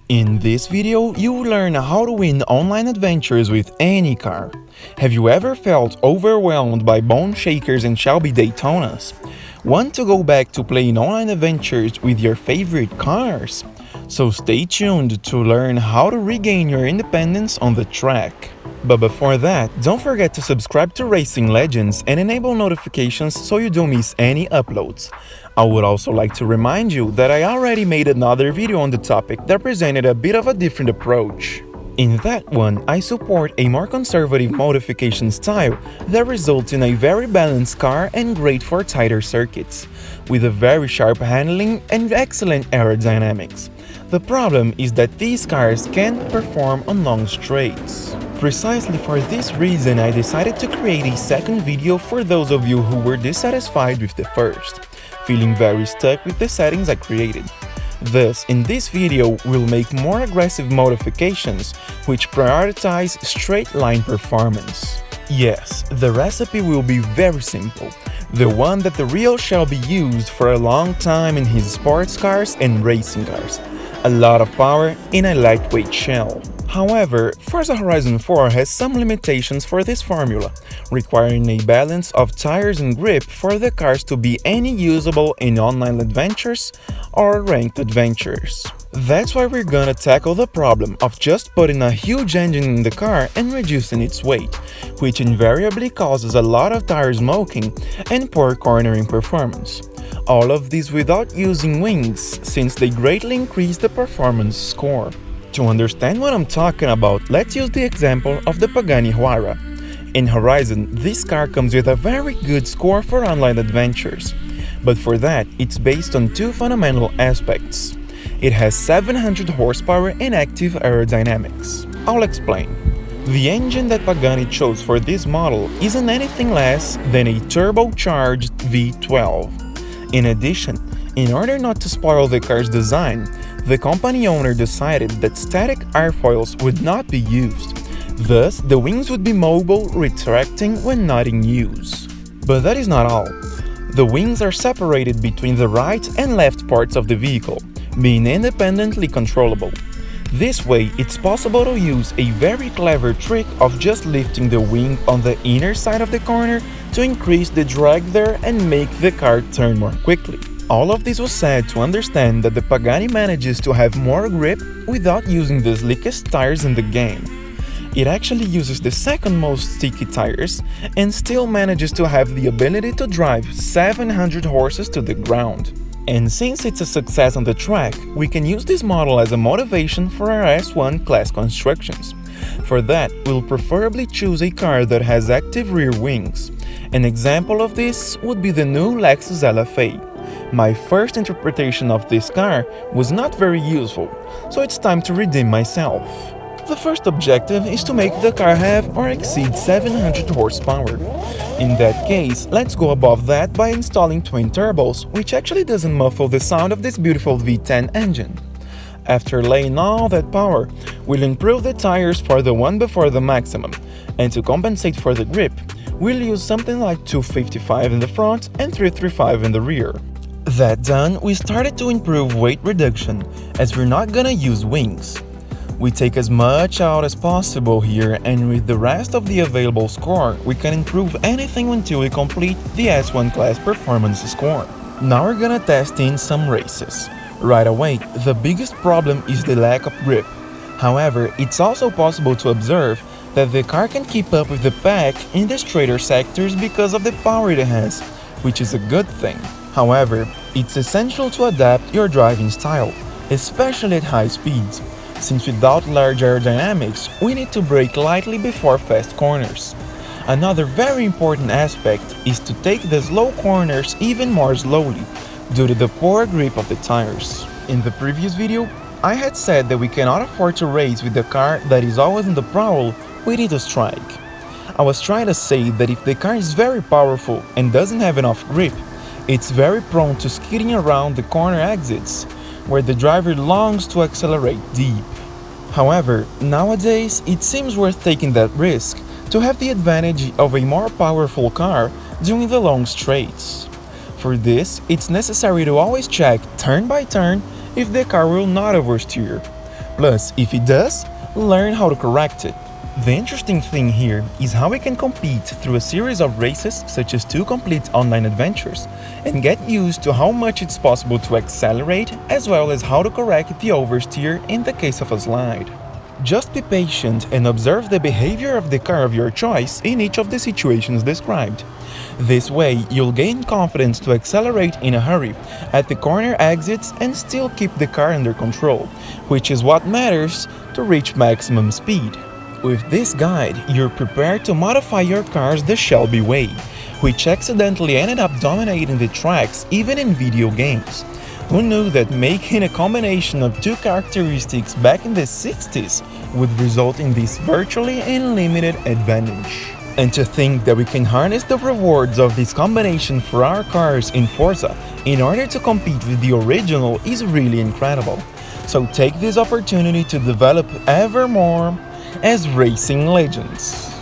In this video, you will learn how to win online adventures with any car. Have you ever felt overwhelmed by bone shakers and Shelby Daytonas? Want to go back to playing online adventures with your favorite cars? So stay tuned to learn how to regain your independence on the track. But before that, don't forget to subscribe to Racing Legends and enable notifications so you don't miss any uploads. I would also like to remind you that I already made another video on the topic that presented a bit of a different approach. In that one, I support a more conservative modification style that results in a very balanced car and great for tighter circuits, with a very sharp handling and excellent aerodynamics. The problem is that these cars can't perform on long straights. Precisely for this reason, I decided to create a second video for those of you who were dissatisfied with the first, feeling very stuck with the settings I created. Thus, in this video, we'll make more aggressive modifications which prioritize straight line performance. Yes, the recipe will be very simple, the one that the real Shelby used for a long time in his sports cars and racing cars. A lot of power in a lightweight shell. However, Forza Horizon 4 has some limitations for this formula, requiring a balance of tires and grip for the cars to be any usable in online adventures or ranked adventures. That's why we're gonna tackle the problem of just putting a huge engine in the car and reducing its weight, which invariably causes a lot of tire smoking and poor cornering performance. All of this without using wings, since they greatly increase the performance score. To understand what I'm talking about, let's use the example of the Pagani Huayra. In Horizon, this car comes with a very good score for online adventures. But for that, it's based on two fundamental aspects. It has 700 horsepower and active aerodynamics. I'll explain. The engine that Pagani chose for this model isn't anything less than a turbocharged V12. In addition, in order not to spoil the car's design, the company owner decided that static airfoils would not be used. Thus, the wings would be mobile, retracting when not in use. But that is not all. The wings are separated between the right and left parts of the vehicle, being independently controllable. This way, it's possible to use a very clever trick of just lifting the wing on the inner side of the corner to increase the drag there and make the car turn more quickly. All of this was said to understand that the Pagani manages to have more grip without using the slickest tires in the game. It actually uses the second most sticky tires and still manages to have the ability to drive 700 horses to the ground. And since it's a success on the track, we can use this model as a motivation for our S1 class constructions. For that, we'll preferably choose a car that has active rear wings. An example of this would be the new Lexus LFA. My first interpretation of this car was not very useful, so it's time to redeem myself. The first objective is to make the car have or exceed 700 horsepower. In that case, let's go above that by installing twin turbos, which actually doesn't muffle the sound of this beautiful V10 engine. After laying all that power, we'll improve the tires for the one before the maximum, and to compensate for the grip, we'll use something like 255 in the front and 335 in the rear. That done, we started to improve weight reduction, as we're not gonna use wings. We take as much out as possible here, and with the rest of the available score, we can improve anything until we complete the S1 class performance score. Now we're gonna test in some races. Right away, the biggest problem is the lack of grip. However, it's also possible to observe that the car can keep up with the pack in the straighter sectors because of the power it has, which is a good thing. However, it's essential to adapt your driving style, especially at high speeds, since without large aerodynamics, we need to brake lightly before fast corners. Another very important aspect is to take the slow corners even more slowly, due to the poor grip of the tires. In the previous video, I had said that we cannot afford to race with a car that is always in the prowl waiting to strike. I was trying to say that if the car is very powerful and doesn't have enough grip, it's very prone to skidding around the corner exits, where the driver longs to accelerate deep. However, nowadays, it seems worth taking that risk to have the advantage of a more powerful car during the long straights. For this, it's necessary to always check turn by turn if the car will not oversteer. Plus, if it does, learn how to correct it. The interesting thing here is how we can compete through a series of races such as 2 complete online adventures and get used to how much it's possible to accelerate as well as how to correct the oversteer in the case of a slide. Just be patient and observe the behavior of the car of your choice in each of the situations described. This way, you'll gain confidence to accelerate in a hurry at the corner exits and still keep the car under control, which is what matters to reach maximum speed. With this guide, you're prepared to modify your cars the Shelby way, which accidentally ended up dominating the tracks even in video games. Who knew that making a combination of 2 characteristics back in the 60s would result in this virtually unlimited advantage? And to think that we can harness the rewards of this combination for our cars in Forza in order to compete with the original is really incredible. So take this opportunity to develop ever more as racing legends.